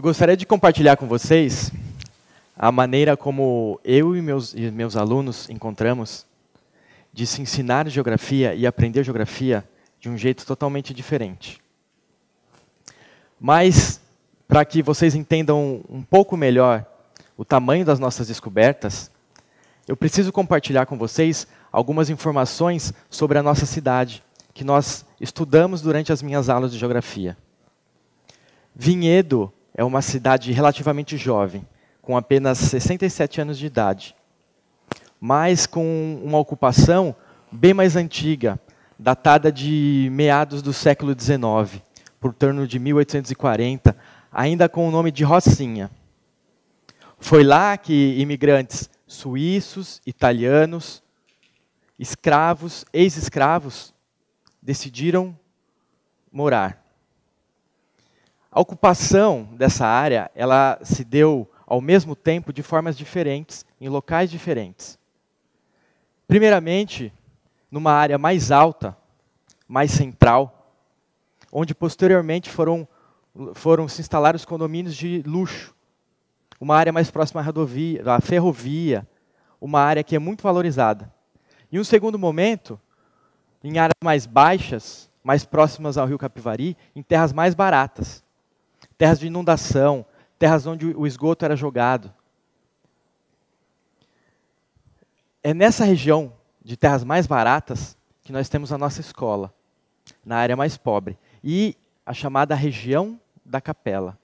gostaria de compartilhar com vocês a maneira como eu e meus alunos encontramos de se ensinar geografia e aprender geografia de um jeito totalmente diferente. Mas, para que vocês entendam um pouco melhor o tamanho das nossas descobertas, eu preciso compartilhar com vocês algumas informações sobre a nossa cidade, que nós estudamos durante as minhas aulas de geografia. Vinhedo é uma cidade relativamente jovem, com apenas 67 anos de idade, mas com uma ocupação bem mais antiga, datada de meados do século XIX, por torno de 1840, ainda com o nome de Rocinha. Foi lá que imigrantes suíços, italianos, escravos, ex-escravos, decidiram morar. A ocupação dessa área, ela se deu ao mesmo tempo de formas diferentes, em locais diferentes. Primeiramente, numa área mais alta, mais central, onde posteriormente foram se instalar os condomínios de luxo. Uma área mais próxima à rodovia, à ferrovia, uma área que é muito valorizada. E um segundo momento, em áreas mais baixas, mais próximas ao rio Capivari, em terras mais baratas. Terras de inundação, terras onde o esgoto era jogado. É nessa região de terras mais baratas que nós temos a nossa escola, na área mais pobre, e a chamada região da Capela.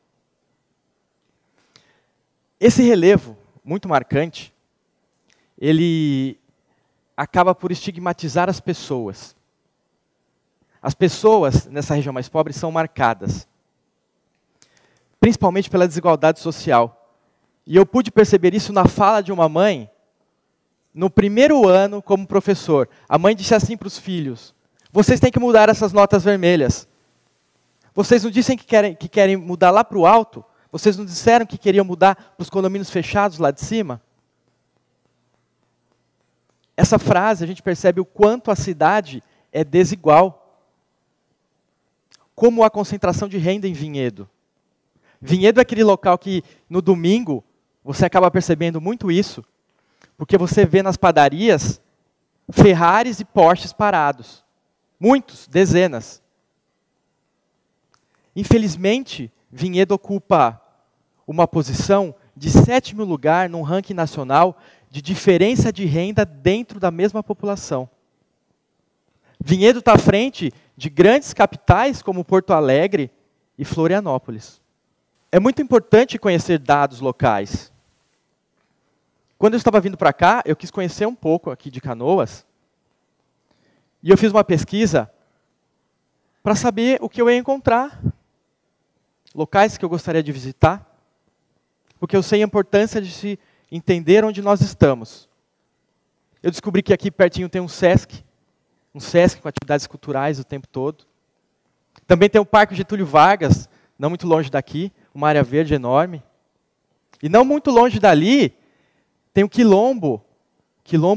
Esse relevo, muito marcante, ele acaba por estigmatizar as pessoas. As pessoas nessa região mais pobre são marcadas, principalmente pela desigualdade social. E eu pude perceber isso na fala de uma mãe, no primeiro ano como professor. A mãe disse assim para os filhos: vocês têm que mudar essas notas vermelhas. Vocês não disseram que querem mudar lá para o alto? Vocês não disseram que queriam mudar para os condomínios fechados lá de cima? Essa frase, a gente percebe o quanto a cidade é desigual. Como a concentração de renda em Vinhedo. Vinhedo é aquele local que, no domingo, você acaba percebendo muito isso, porque você vê nas padarias Ferraris e Porsches parados. Muitos, dezenas. Infelizmente, Vinhedo ocupa uma posição de 7º lugar num ranking nacional de diferença de renda dentro da mesma população. Vinhedo está à frente de grandes capitais como Porto Alegre e Florianópolis. É muito importante conhecer dados locais. Quando eu estava vindo para cá, eu quis conhecer um pouco aqui de Canoas, e eu fiz uma pesquisa para saber o que eu ia encontrar, locais que eu gostaria de visitar, porque eu sei a importância de se entender onde nós estamos. Eu descobri que aqui pertinho tem um SESC com atividades culturais o tempo todo. Também tem o Parque Getúlio Vargas, não muito longe daqui, uma área verde enorme. E não muito longe dali, tem o Quilombo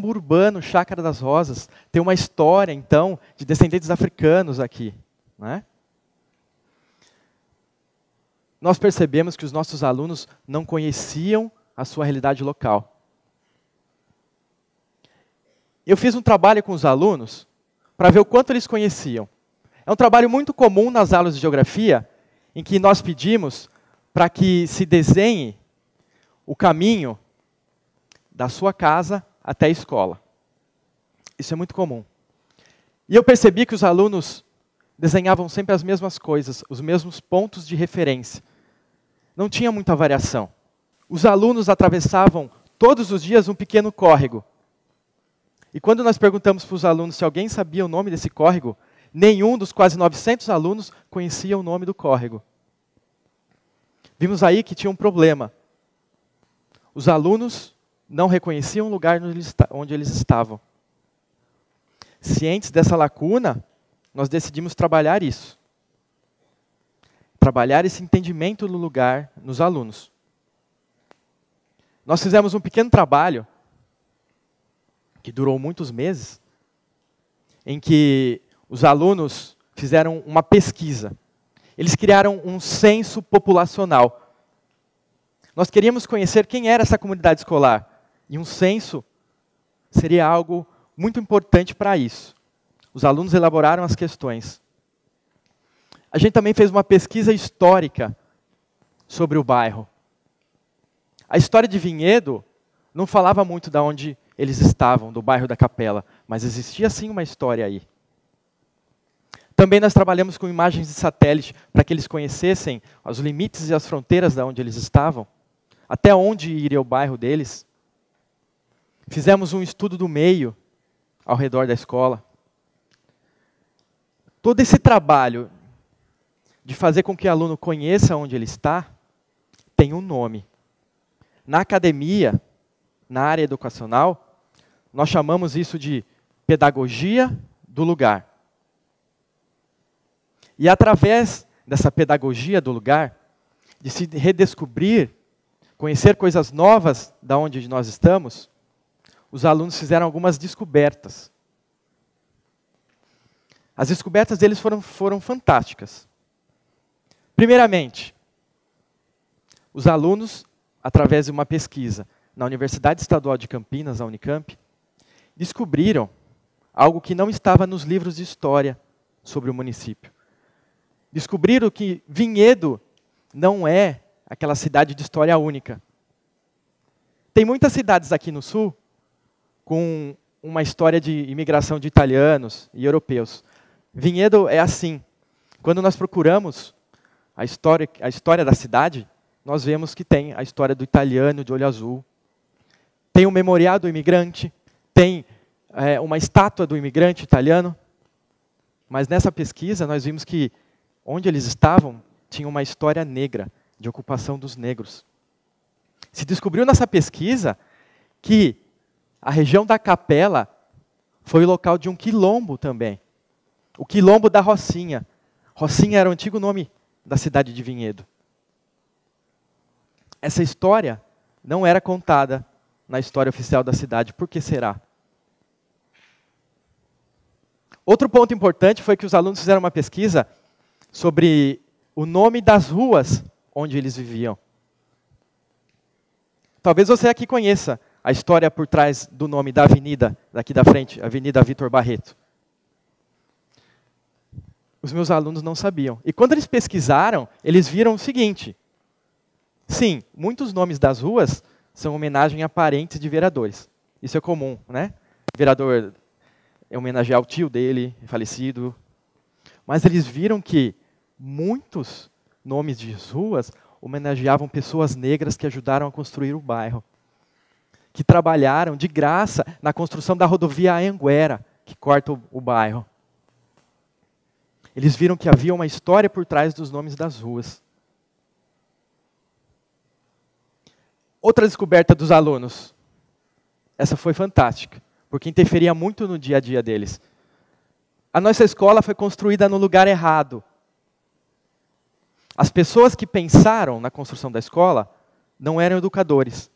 urbano, Chácara das Rosas. Tem uma história, então, de descendentes africanos aqui, né? Nós percebemos que os nossos alunos não conheciam a sua realidade local. Eu fiz um trabalho com os alunos para ver o quanto eles conheciam. É um trabalho muito comum nas aulas de geografia, em que nós pedimos para que se desenhe o caminho da sua casa até a escola. Isso é muito comum. E eu percebi que os alunos desenhavam sempre as mesmas coisas, os mesmos pontos de referência. Não tinha muita variação. Os alunos atravessavam todos os dias um pequeno córrego. E quando nós perguntamos para os alunos se alguém sabia o nome desse córrego, nenhum dos quase 900 alunos conhecia o nome do córrego. Vimos aí que tinha um problema. Os alunos não reconheciam o lugar onde eles estavam. Cientes dessa lacuna, nós decidimos trabalhar isso. Trabalhar esse entendimento do lugar nos alunos. Nós fizemos um pequeno trabalho, que durou muitos meses, em que os alunos fizeram uma pesquisa. Eles criaram um censo populacional. Nós queríamos conhecer quem era essa comunidade escolar. E um censo seria algo muito importante para isso. Os alunos elaboraram as questões. A gente também fez uma pesquisa histórica sobre o bairro. A história de Vinhedo não falava muito de onde eles estavam, do bairro da Capela, mas existia sim uma história aí. Também nós trabalhamos com imagens de satélite para que eles conhecessem os limites e as fronteiras de onde eles estavam, até onde iria o bairro deles. Fizemos um estudo do meio ao redor da escola. Todo esse trabalho de fazer com que o aluno conheça onde ele está, tem um nome. Na academia, na área educacional, nós chamamos isso de pedagogia do lugar. E através dessa pedagogia do lugar, de se redescobrir, conhecer coisas novas da onde nós estamos, os alunos fizeram algumas descobertas. As descobertas deles foram fantásticas. Primeiramente, os alunos, através de uma pesquisa na Universidade Estadual de Campinas, a Unicamp, descobriram algo que não estava nos livros de história sobre o município. Descobriram que Vinhedo não é aquela cidade de história única. Tem muitas cidades aqui no sul com uma história de imigração de italianos e europeus. Vinhedo é assim. Quando nós procuramos a história da cidade, nós vemos que tem a história do italiano de olho azul. Tem o memorial do imigrante, tem uma estátua do imigrante italiano. Mas nessa pesquisa nós vimos que onde eles estavam tinha uma história negra, de ocupação dos negros. Se descobriu nessa pesquisa que a região da Capela foi o local de um quilombo também. O quilombo da Rocinha. Rocinha era o antigo nome da cidade de Vinhedo. Essa história não era contada na história oficial da cidade. Por que será? Outro ponto importante foi que os alunos fizeram uma pesquisa sobre o nome das ruas onde eles viviam. Talvez você aqui conheça a história por trás do nome da avenida, daqui da frente, Avenida Vitor Barreto. Os meus alunos não sabiam. E quando eles pesquisaram, eles viram o seguinte. Sim, muitos nomes das ruas são homenagem a parentes de vereadores. Isso é comum, né? O vereador é homenagear o tio dele, falecido. Mas eles viram que muitos nomes de ruas homenageavam pessoas negras que ajudaram a construir o bairro. Que trabalharam de graça na construção da rodovia Anhanguera, que corta o bairro. Eles viram que havia uma história por trás dos nomes das ruas. Outra descoberta dos alunos. Essa foi fantástica, porque interferia muito no dia a dia deles. A nossa escola foi construída no lugar errado. As pessoas que pensaram na construção da escola não eram educadores.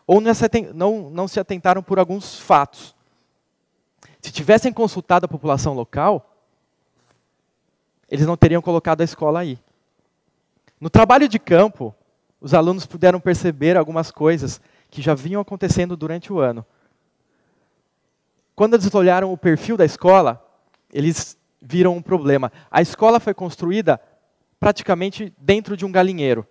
Ou não se atentaram por alguns fatos. Se tivessem consultado a população local, eles não teriam colocado a escola aí. No trabalho de campo, os alunos puderam perceber algumas coisas que já vinham acontecendo durante o ano. Quando eles olharam o perfil da escola, eles viram um problema. A escola foi construída praticamente dentro de um galinheiro.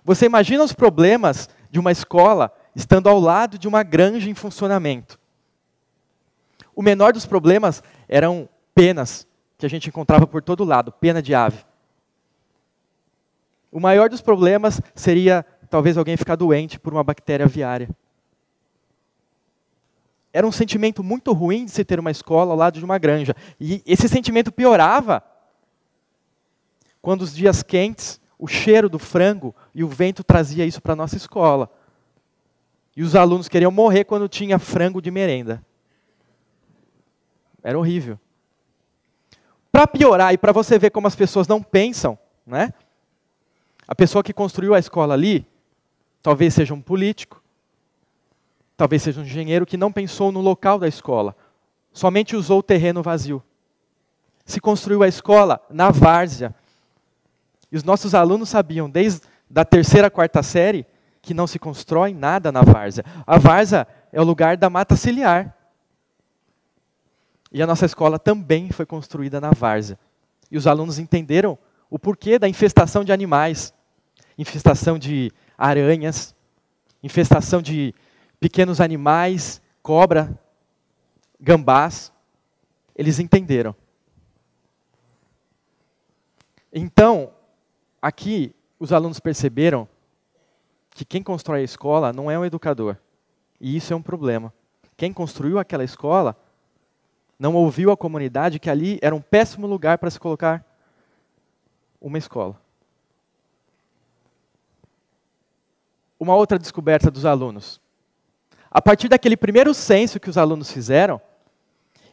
Você imagina os problemas de uma escola estando ao lado de uma granja em funcionamento. O menor dos problemas eram penas que a gente encontrava por todo lado, pena de ave. O maior dos problemas seria talvez alguém ficar doente por uma bactéria aviária. Era um sentimento muito ruim de se ter uma escola ao lado de uma granja. E esse sentimento piorava quando os dias quentes, o cheiro do frango e o vento trazia isso para a nossa escola. E os alunos queriam morrer quando tinha frango de merenda. Era horrível. Para piorar, e para você ver como as pessoas não pensam, né? A pessoa que construiu a escola ali, talvez seja um político, talvez seja um engenheiro que não pensou no local da escola, somente usou o terreno vazio. Se construiu a escola na várzea. E os nossos alunos sabiam, desde da 3ª à 4ª série que não se constrói nada na várzea. A várzea é o lugar da mata ciliar. E a nossa escola também foi construída na várzea. E os alunos entenderam o porquê da infestação de animais, infestação de aranhas, infestação de pequenos animais, cobra, gambás. Eles entenderam. Então, aqui, os alunos perceberam que quem constrói a escola não é um educador. E isso é um problema. Quem construiu aquela escola não ouviu a comunidade que ali era um péssimo lugar para se colocar uma escola. Uma outra descoberta dos alunos. A partir daquele primeiro censo que os alunos fizeram,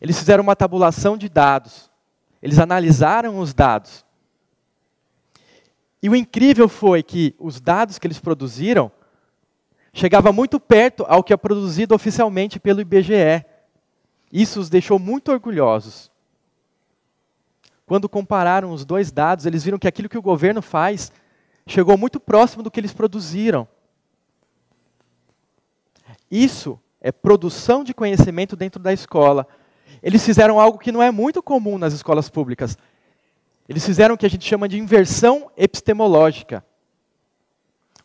eles fizeram uma tabulação de dados. Eles analisaram os dados. E o incrível foi que os dados que eles produziram chegavam muito perto ao que é produzido oficialmente pelo IBGE. Isso os deixou muito orgulhosos. Quando compararam os dois dados, eles viram que aquilo que o governo faz chegou muito próximo do que eles produziram. Isso é produção de conhecimento dentro da escola. Eles fizeram algo que não é muito comum nas escolas públicas. Eles fizeram o que a gente chama de inversão epistemológica.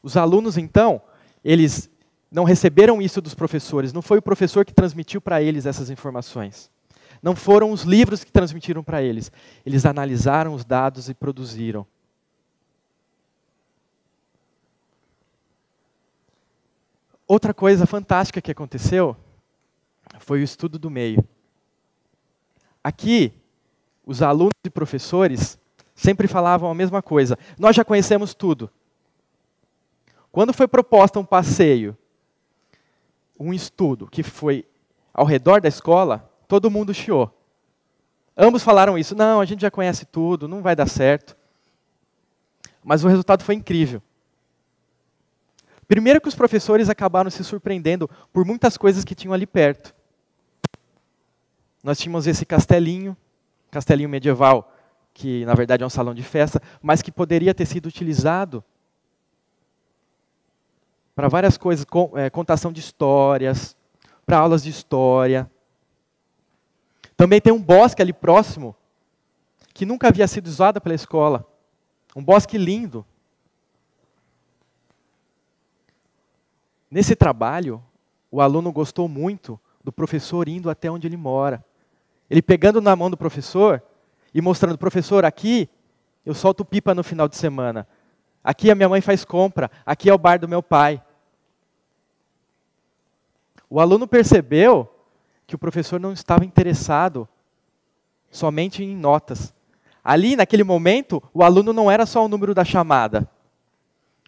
Os alunos, então, eles não receberam isso dos professores. Não foi o professor que transmitiu para eles essas informações. Não foram os livros que transmitiram para eles. Eles analisaram os dados e produziram. Outra coisa fantástica que aconteceu foi o estudo do meio. Aqui, os alunos e professores sempre falavam a mesma coisa. Nós já conhecemos tudo. Quando foi proposta um passeio, um estudo que foi ao redor da escola, todo mundo chiou. Ambos falaram isso. Não, a gente já conhece tudo, não vai dar certo. Mas o resultado foi incrível. Primeiro que os professores acabaram se surpreendendo por muitas coisas que tinham ali perto. Nós tínhamos esse castelinho medieval, que na verdade é um salão de festa, mas que poderia ter sido utilizado para várias coisas, contação de histórias, para aulas de história. Também tem um bosque ali próximo, que nunca havia sido usado pela escola. Um bosque lindo. Nesse trabalho, o aluno gostou muito do professor indo até onde ele mora. Ele pegando na mão do professor e mostrando, professor, aqui eu solto pipa no final de semana. Aqui a minha mãe faz compra. Aqui é o bar do meu pai. O aluno percebeu que o professor não estava interessado somente em notas. Ali, naquele momento, o aluno não era só o número da chamada.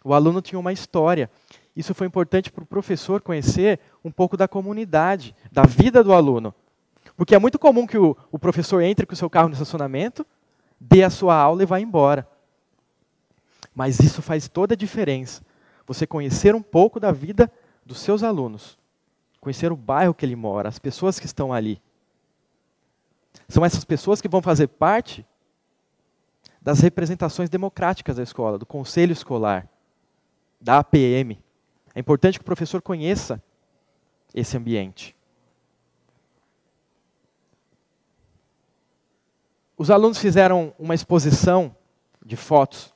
O aluno tinha uma história. Isso foi importante para o professor conhecer um pouco da comunidade, da vida do aluno. Porque é muito comum que o professor entre com o seu carro no estacionamento, dê a sua aula e vá embora. Mas isso faz toda a diferença. Você conhecer um pouco da vida dos seus alunos. Conhecer o bairro que ele mora, as pessoas que estão ali. São essas pessoas que vão fazer parte das representações democráticas da escola, do conselho escolar, da APM. É importante que o professor conheça esse ambiente. Os alunos fizeram uma exposição de fotos.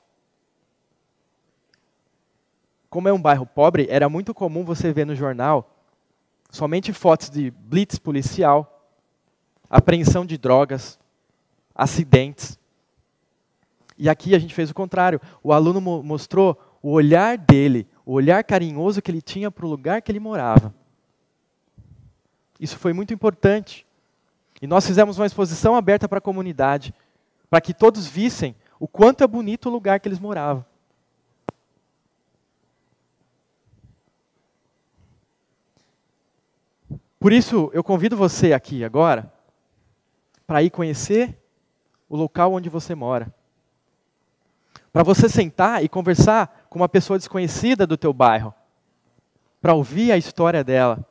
Como é um bairro pobre, era muito comum você ver no jornal somente fotos de blitz policial, apreensão de drogas, acidentes. E aqui a gente fez o contrário. O aluno mostrou o olhar dele, o olhar carinhoso que ele tinha para o lugar que ele morava. Isso foi muito importante. E nós fizemos uma exposição aberta para a comunidade, para que todos vissem o quanto é bonito o lugar que eles moravam. Por isso, eu convido você aqui agora para ir conhecer o local onde você mora. Para você sentar e conversar com uma pessoa desconhecida do teu bairro. Para ouvir a história dela.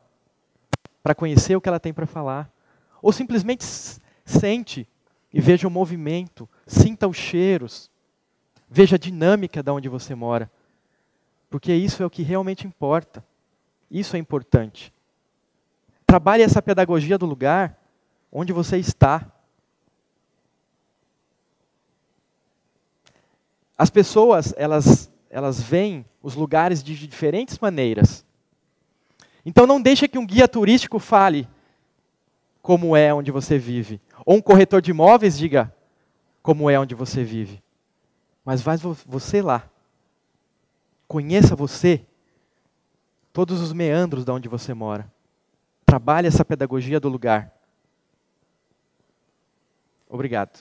Para conhecer o que ela tem para falar. Ou simplesmente sente e veja o movimento, sinta os cheiros, veja a dinâmica de onde você mora. Porque isso é o que realmente importa. Isso é importante. Trabalhe essa pedagogia do lugar onde você está. As pessoas, elas veem os lugares de diferentes maneiras. Então não deixe que um guia turístico fale como é onde você vive. Ou um corretor de imóveis diga como é onde você vive. Mas vai você lá. Conheça você, todos os meandros de onde você mora. Trabalhe essa pedagogia do lugar. Obrigado.